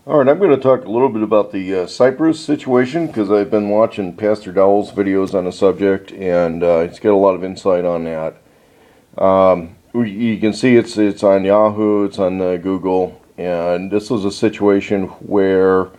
All right, I'm going to talk a little bit about the Cyprus situation because I've been watching Pastor Dowell's videos on the subject, and he's got a lot of insight on that. You can see it's on Yahoo, it's on Google, and this was a situation where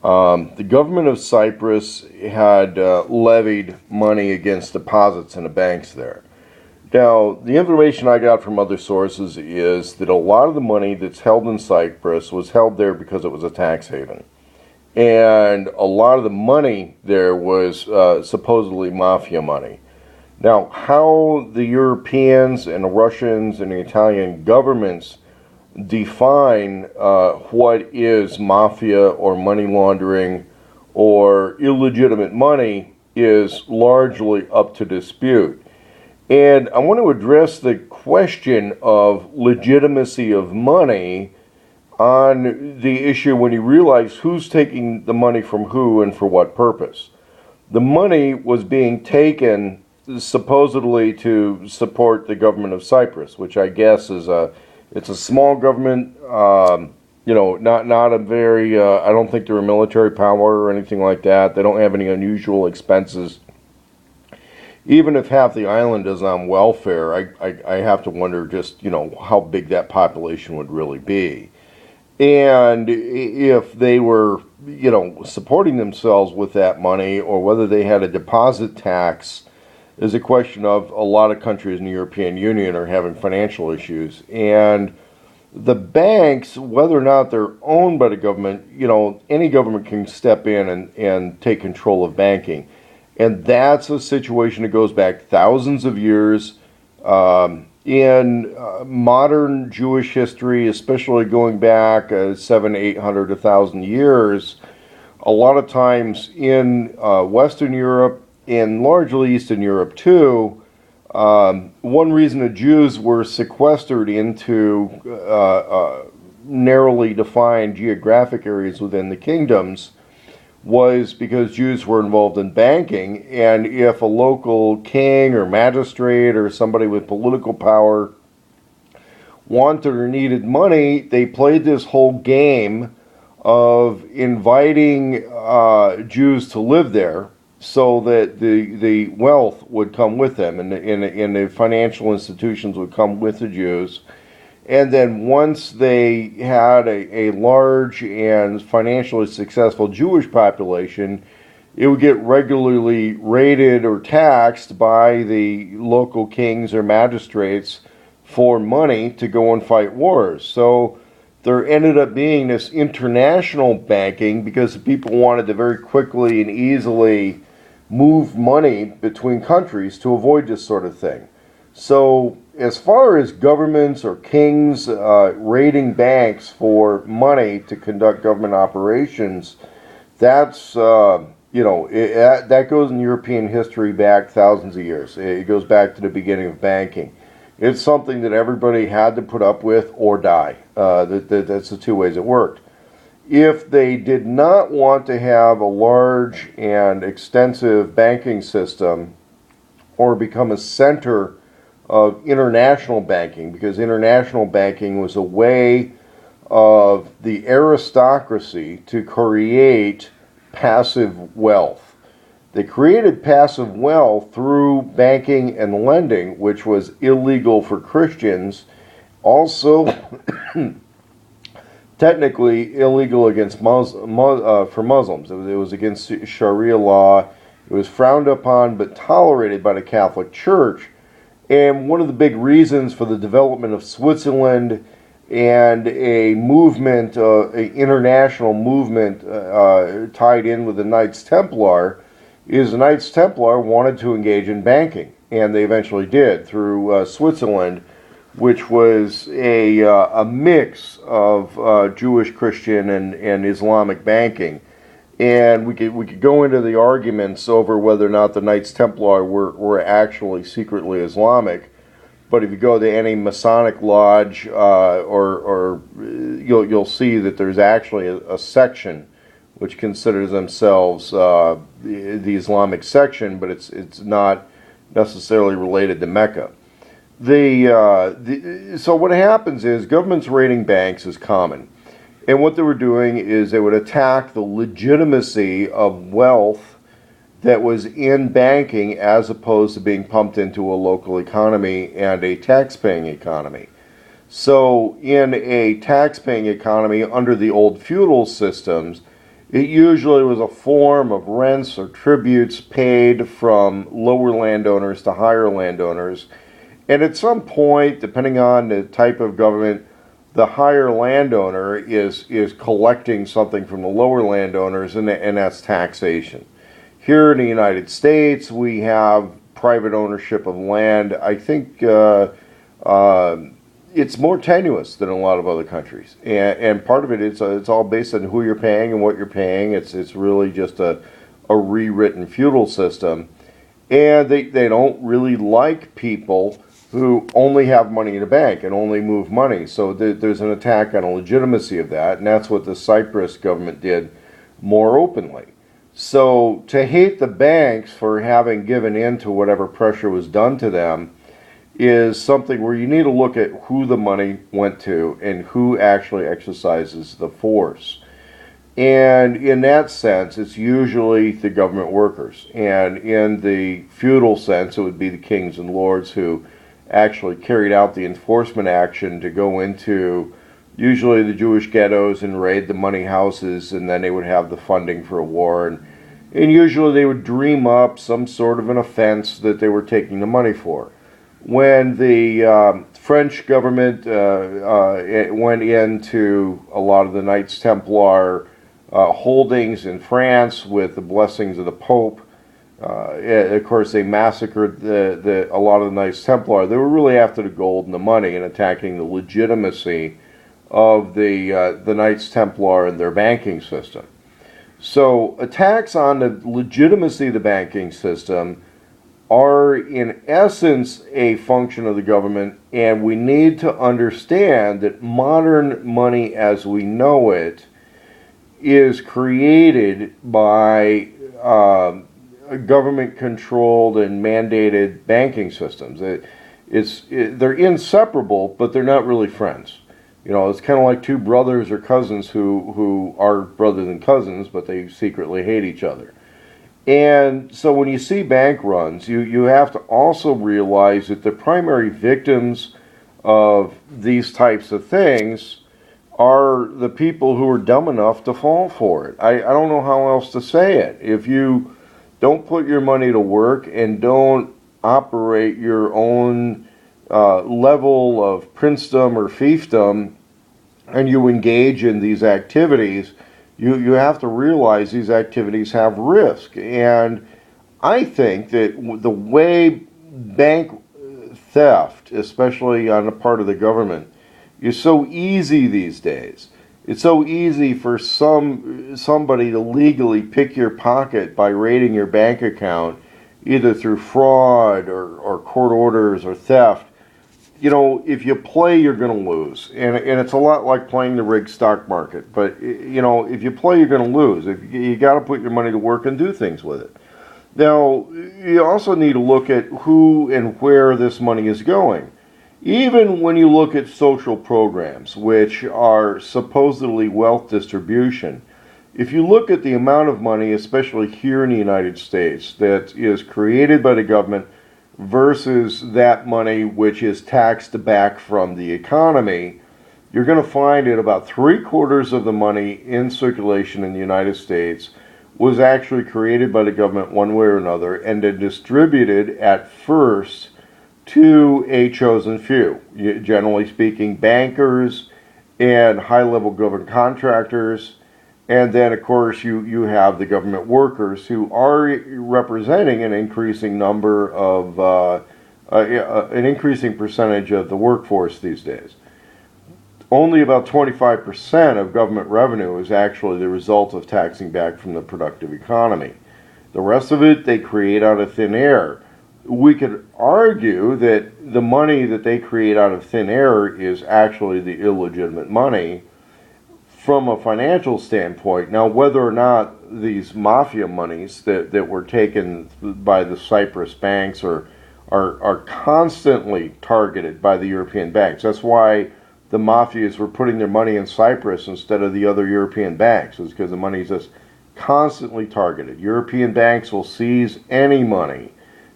the government of Cyprus had levied money against deposits in the banks there. Now, the information I got from other sources is that a lot of the money that's held in Cyprus was held there because it was a tax haven. And a lot of the money there was supposedly mafia money. Now, how the Europeans and the Russians and the Italian governments define what is mafia or money laundering or illegitimate money is largely up to dispute. And I want to address the question of legitimacy of money on the issue when you realize who's taking the money from who and for what purpose. The money was being taken supposedly to support the government of Cyprus, which I guess is it's a small government, not a very, I don't think they're a military power or anything like that. They don't have any unusual expenses. Even if half the island is on welfare, I have to wonder just, how big that population would really be. And if they were, supporting themselves with that money or whether they had a deposit tax is a question of a lot of countries in the European Union are having financial issues. And the banks, whether or not they're owned by the government, any government can step in and take control of banking. And that's a situation that goes back thousands of years. In modern Jewish history, especially going back 700, 800, 1,000 years, a lot of times in Western Europe and largely Eastern Europe too, one reason the Jews were sequestered into narrowly defined geographic areas within the kingdoms was because Jews were involved in banking, and if a local king or magistrate or somebody with political power wanted or needed money, they played this whole game of inviting Jews to live there so that the wealth would come with them and the financial institutions would come with the Jews. And then once they had a large and financially successful Jewish population, it would get regularly raided or taxed by the local kings or magistrates for money to go and fight wars. So there ended up being this international banking because people wanted to very quickly and easily move money between countries to avoid this sort of thing. So as far as governments or kings raiding banks for money to conduct government operations, that's that goes in European history back thousands of years. It goes back to the beginning of banking. It's something that everybody had to put up with or die. That's the two ways it worked. If they did not want to have a large and extensive banking system or become a center of international banking, because international banking was a way of the aristocracy to create passive wealth. They created passive wealth through banking and lending, which was illegal for Christians, also technically illegal against for Muslims. It was against Sharia law. It was frowned upon but tolerated by the Catholic Church. And one of the big reasons for the development of Switzerland and a movement, an international movement tied in with the Knights Templar, is the Knights Templar wanted to engage in banking. And they eventually did through Switzerland, which was a mix of Jewish, Christian, and Islamic banking. And we could go into the arguments over whether or not the Knights Templar were actually secretly Islamic. But if you go to any Masonic lodge, or you'll see that there's actually a section which considers themselves the Islamic section, but it's not necessarily related to Mecca. So what happens is governments raiding banks is common. And what they were doing is they would attack the legitimacy of wealth that was in banking as opposed to being pumped into a local economy and a tax-paying economy. So in a tax-paying economy under the old feudal systems, it usually was a form of rents or tributes paid from lower landowners to higher landowners. And at some point, depending on the type of government, the higher landowner is collecting something from the lower landowners, and that's taxation. Here in the United States, we have private ownership of land. I think it's more tenuous than a lot of other countries, and part of it is it's all based on who you're paying and what you're paying. It's really just a rewritten feudal system, and they don't really like people who only have money in a bank and only move money. So there's an attack on the legitimacy of that, and that's what the Cyprus government did more openly. So to hate the banks for having given in to whatever pressure was done to them is something where you need to look at who the money went to and who actually exercises the force. And in that sense, it's usually the government workers. And in the feudal sense, it would be the kings and lords who actually carried out the enforcement action to go into usually the Jewish ghettos and raid the money houses, and then they would have the funding for a war. And usually they would dream up some sort of an offense that they were taking the money for. When the French government went into a lot of the Knights Templar holdings in France with the blessings of the Pope, of course they massacred a lot of the Knights Templar. They were really after the gold and the money and attacking the legitimacy of the Knights Templar and their banking system. So attacks on the legitimacy of the banking system are in essence a function of the government, and we need to understand that modern money as we know it is created by government-controlled and mandated banking systems. They're inseparable, but they're not really friends. You know, it's kind of like two brothers or cousins who are brother than cousins, but they secretly hate each other. And so when you see bank runs, you have to also realize that the primary victims of these types of things are the people who are dumb enough to fall for it. I don't know how else to say it. If you don't put your money to work and don't operate your own level of princedom or fiefdom, and you engage in these activities, you have to realize these activities have risk. And I think that the way bank theft, especially on the part of the government, is so easy these days. It's so easy for somebody to legally pick your pocket by raiding your bank account, either through fraud or court orders or theft. You know, if you play, you're going to lose. And it's a lot like playing the rigged stock market. But, you know, if you play, you're going to lose. You got to put your money to work and do things with it. Now, you also need to look at who and where this money is going. Even when you look at social programs, which are supposedly wealth distribution, if you look at the amount of money, especially here in the United States, that is created by the government versus that money which is taxed back from the economy, you're going to find that about 3/4 of the money in circulation in the United States was actually created by the government one way or another and then distributed at first to a chosen few, generally speaking, bankers and high-level government contractors. And then, of course, you have the government workers who are representing an increasing number of, an increasing percentage of the workforce these days. Only about 25% of government revenue is actually the result of taxing back from the productive economy. The rest of it they create out of thin air. We could argue that the money that they create out of thin air is actually the illegitimate money from a financial standpoint. Now, whether or not these mafia monies that were taken by the Cyprus banks are constantly targeted by the European banks. That's why the mafias were putting their money in Cyprus instead of the other European banks, was because the money is just constantly targeted. European banks will seize any money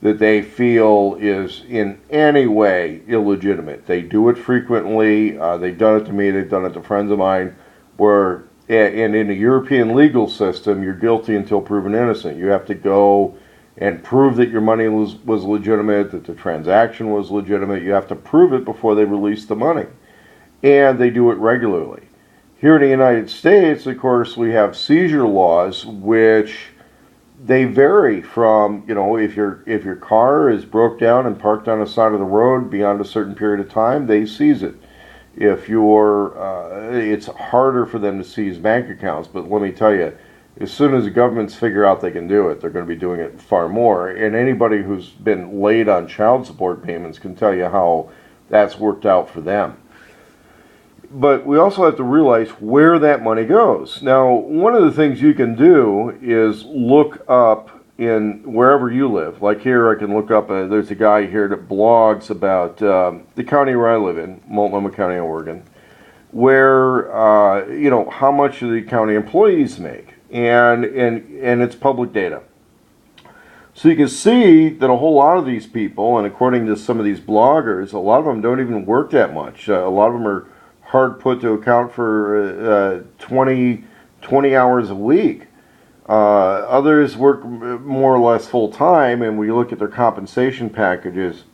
that they feel is in any way illegitimate. They do it frequently. They've done it to me. They've done it to friends of mine. Where, and in the European legal system, you're guilty until proven innocent. You have to go and prove that your money was legitimate, that the transaction was legitimate. You have to prove it before they release the money. And they do it regularly. Here in the United States, of course, we have seizure laws, which they vary from, if your car is broke down and parked on the side of the road beyond a certain period of time, they seize it. If it's harder for them to seize bank accounts, but let me tell you, as soon as the governments figure out they can do it, they're going to be doing it far more. And anybody who's been late on child support payments can tell you how that's worked out for them. But we also have to realize where that money goes. Now, one of the things you can do is look up in wherever you live. Like here, I can look up, there's a guy here that blogs about the county where I live in, Multnomah County, Oregon, where, how much do the county employees make. And it's public data. So you can see that a whole lot of these people, and according to some of these bloggers, a lot of them don't even work that much. A lot of them are hard put to account for 20 hours a week. Others work more or less full time, and when you look at their compensation packages,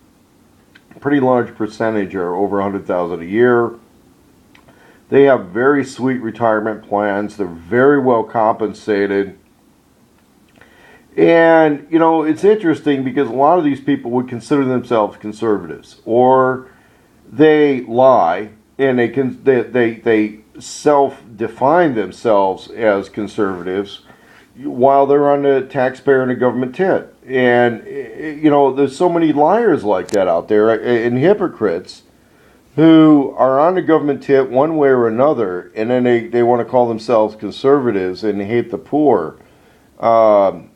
a pretty large percentage are over $100,000 a year. They have very sweet retirement plans. They're very well compensated. And, it's interesting because a lot of these people would consider themselves conservatives, or they lie and they self-define themselves as conservatives while they're on the taxpayer and the government tit. And, there's so many liars like that out there, and hypocrites who are on the government tit one way or another, and then they want to call themselves conservatives and hate the poor. I'm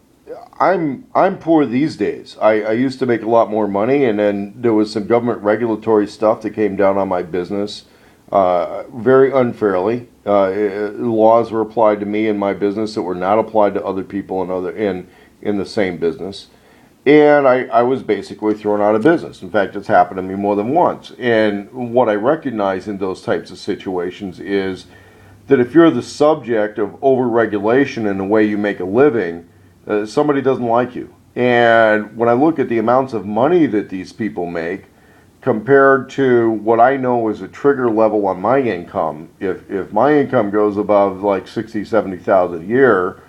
poor these days. I used to make a lot more money, and then there was some government regulatory stuff that came down on my business very unfairly. Laws were applied to me and my business that were not applied to other people in the same business. And I was basically thrown out of business. In fact, it's happened to me more than once. And what I recognize in those types of situations is that if you're the subject of overregulation in the way you make a living, somebody doesn't like you. And when I look at the amounts of money that these people make compared to what I know is a trigger level on my income, if my income goes above like 60, 70,000 a year,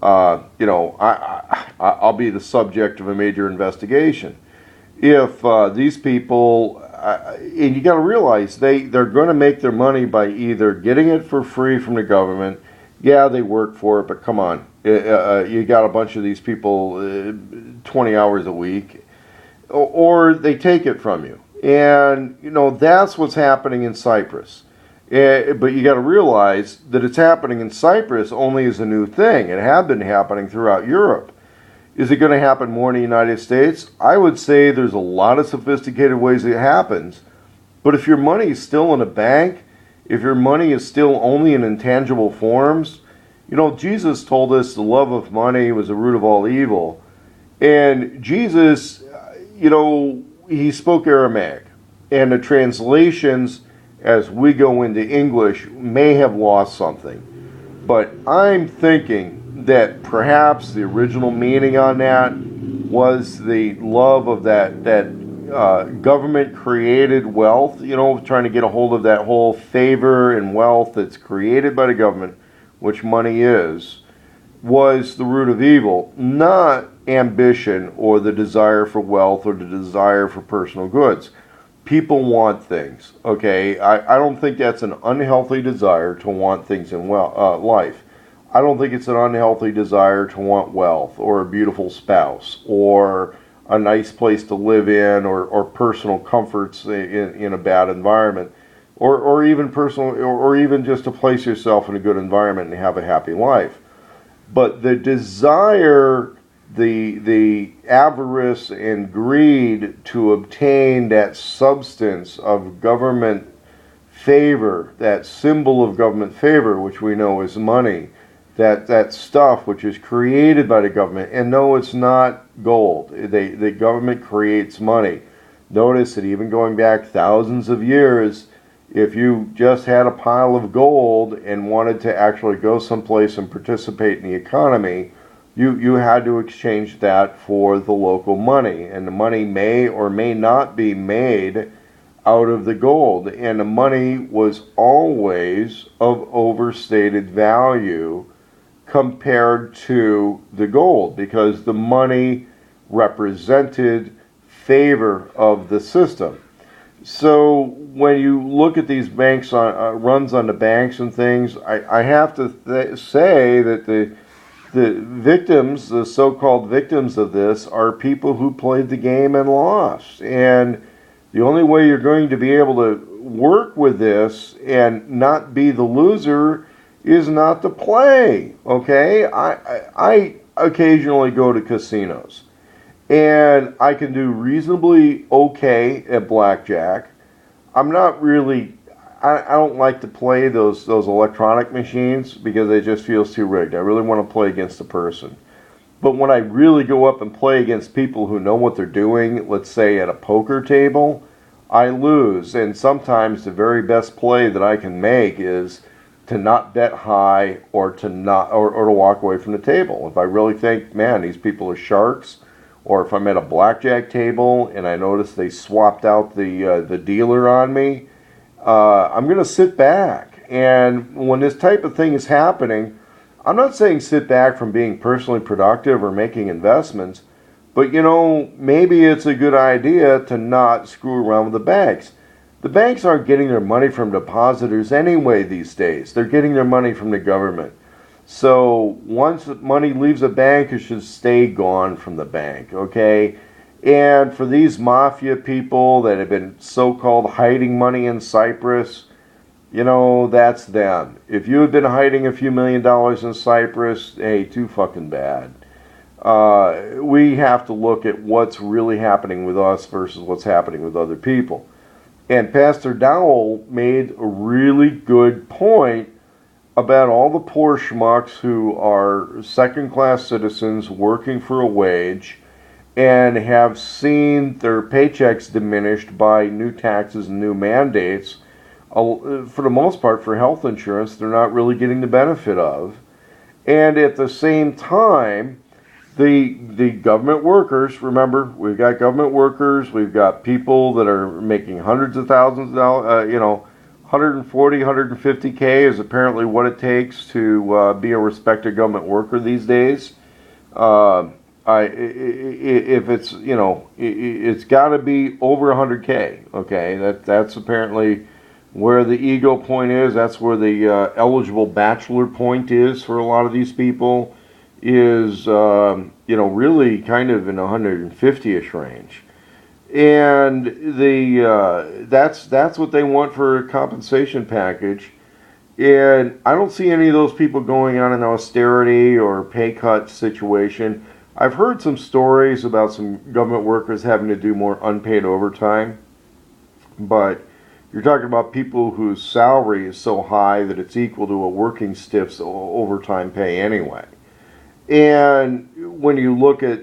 I'll be the subject of a major investigation. If these people, and you got to realize they're going to make their money by either getting it for free from the government. Yeah, they work for it, but come on, you got a bunch of these people 20 hours a week, or they take it from you. And that's what's happening in Cyprus. But you got to realize that it's happening in Cyprus only as a new thing. It had been happening throughout Europe. Is it going to happen more in the United States? I would say there's a lot of sophisticated ways it happens. But if your money is still in a bank, if your money is still only in intangible forms, Jesus told us the love of money was the root of all evil. And Jesus, he spoke Aramaic. And the translations as we go into English may have lost something. But I'm thinking that perhaps the original meaning on that was the love of that government-created wealth, trying to get a hold of that whole favor and wealth that's created by the government, which money is, was the root of evil, not ambition or the desire for wealth or the desire for personal goods. People want things, okay? I don't think that's an unhealthy desire to want things in life. I don't think it's an unhealthy desire to want wealth or a beautiful spouse or a nice place to live in or personal comforts in a bad environment or even personal or even just to place yourself in a good environment and have a happy life. But the desire, the avarice and greed to obtain that substance of government favor, that symbol of government favor, which we know is money, that stuff which is created by the government. And no, it's not gold. The government creates money. Notice that even going back thousands of years, if you just had a pile of gold and wanted to actually go someplace and participate in the economy, you had to exchange that for the local money. And the money may or may not be made out of the gold. And the money was always of overstated value compared to the gold, because the money represented favor of the system. So when you look at these banks runs on the banks and things, I have to say that the victims, the so-called victims of this, are people who played the game and lost. And the only way you're going to be able to work with this and not be the loser is not to play. Okay, I occasionally go to casinos, and I can do reasonably okay at blackjack. I'm not really, I don't like to play those electronic machines because it just feels too rigged. I really want to play against the person. But when I really go up and play against people who know what they're doing, let's say at a poker table, I lose. And sometimes the very best play that I can make is to not bet high, or to not, or to walk away from the table. If I really think, man, these people are sharks, or if I'm at a blackjack table and I notice they swapped out the dealer on me, I'm going to sit back. And when this type of thing is happening, I'm not saying sit back from being personally productive or making investments, but maybe it's a good idea to not screw around with the banks. The banks aren't getting their money from depositors anyway these days. They're getting their money from the government. So once money leaves a bank, it should stay gone from the bank, okay? And for these mafia people that have been so-called hiding money in Cyprus, that's them. If you had been hiding a few $1 million in Cyprus, hey, too fucking bad. We have to look at what's really happening with us versus what's happening with other people. And Pastor Dowell made a really good point about all the poor schmucks who are second-class citizens working for a wage and have seen their paychecks diminished by new taxes and new mandates. For the most part, for health insurance, they're not really getting the benefit of. And at the same time, the government workers, remember, we've got government workers, we've got people that are making hundreds of thousands of dollars, 140, 150K is apparently what it takes to be a respected government worker these days. If it's, it's got to be over 100K, okay? That's apparently where the ego point is. That's where the eligible bachelor point is for a lot of these people, is, really kind of in 150-ish range. And that's what they want for a compensation package. And I don't see any of those people going on an austerity or pay cut situation. I've heard some stories about some government workers having to do more unpaid overtime. But you're talking about people whose salary is so high that it's equal to a working stiff's overtime pay anyway. And when you look at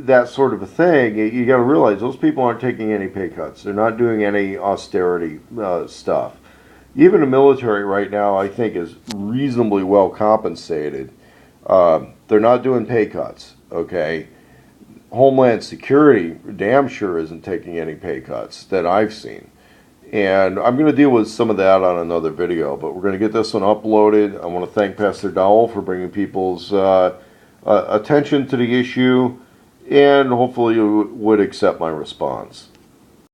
that sort of a thing, you got to realize those people aren't taking any pay cuts. They're not doing any austerity stuff. Even the military right now, I think, is reasonably well compensated. They're not doing pay cuts, okay? Homeland Security, damn sure isn't taking any pay cuts that I've seen. And I'm going to deal with some of that on another video, but we're going to get this one uploaded. I want to thank Pastor Dowell for bringing people's attention to the issue, and hopefully you would accept my response.